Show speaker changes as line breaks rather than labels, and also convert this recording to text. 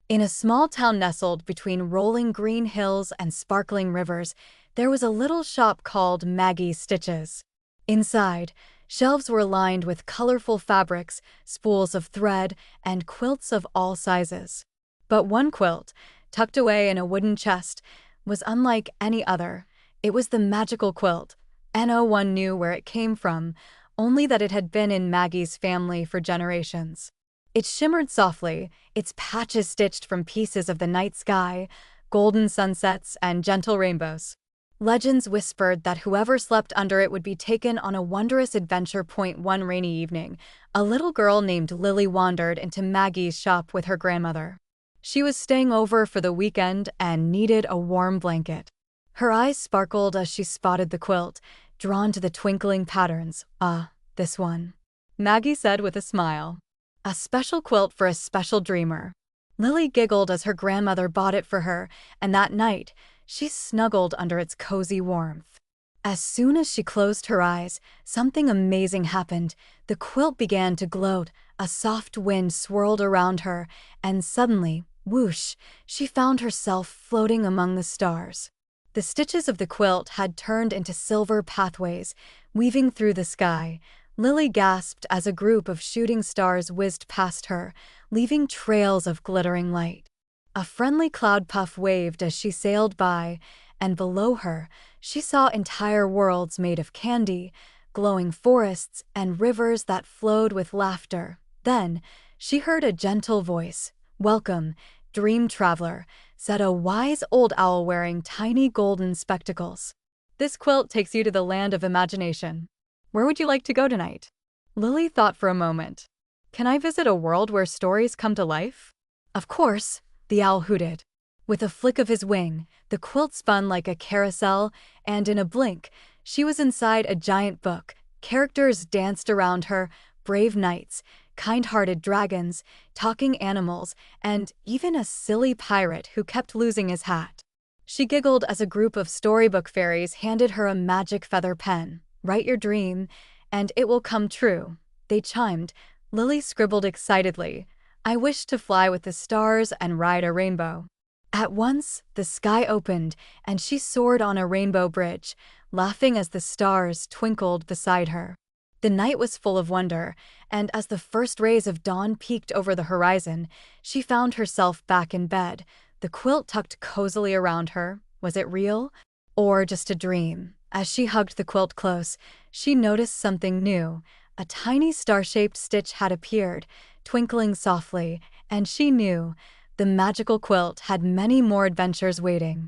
In a small town nestled between rolling green hills and sparkling rivers, there was a little shop called Maggie's Stitches. Inside, shelves were lined with colorful fabrics, spools of thread, and quilts of all sizes. But one quilt, tucked away in a wooden chest, was unlike any other. It was the magical quilt. No one knew where it came from, only that it had been in Maggie's family for generations. It shimmered softly, its patches stitched from pieces of the night sky, golden sunsets, and gentle rainbows. Legends whispered that whoever slept under it would be taken on a wondrous adventure. One rainy evening, a little girl named Lily wandered into Maggie's shop with her grandmother. She was staying over for the weekend and needed a warm blanket. Her eyes sparkled as she spotted the quilt, drawn to the twinkling patterns. "Ah, this one," Maggie said with a smile. "A special quilt for a special dreamer." Lily giggled as her grandmother bought it for her, and that night, she snuggled under its cozy warmth. As soon as she closed her eyes, something amazing happened. The quilt began to gloat, a soft wind swirled around her, and suddenly, whoosh, she found herself floating among the stars. The stitches of the quilt had turned into silver pathways, weaving through the sky. Lily gasped as a group of shooting stars whizzed past her, leaving trails of glittering light. A friendly cloud puff waved as she sailed by, and below her, she saw entire worlds made of candy, glowing forests, and rivers that flowed with laughter. Then, she heard a gentle voice. "Welcome, dream traveler," said a wise old owl wearing tiny golden spectacles. "This quilt takes you to the land of imagination. Where would you like to go tonight?" Lily thought for a moment. "Can I visit a world where stories come to life?" "Of course," the owl hooted. With a flick of his wing, the quilt spun like a carousel, and in a blink, she was inside a giant book. Characters danced around her, brave knights, kind-hearted dragons, talking animals, and even a silly pirate who kept losing his hat. She giggled as a group of storybook fairies handed her a magic feather pen. "Write your dream, and it will come true," they chimed. Lily scribbled excitedly. "I wish to fly with the stars and ride a rainbow." At once, the sky opened, and she soared on a rainbow bridge, laughing as the stars twinkled beside her. The night was full of wonder, and as the first rays of dawn peeked over the horizon, she found herself back in bed, the quilt tucked cozily around her. Was it real? Or just a dream? As she hugged the quilt close, she noticed something new. A tiny star-shaped stitch had appeared, twinkling softly, and she knew the magical quilt had many more adventures waiting.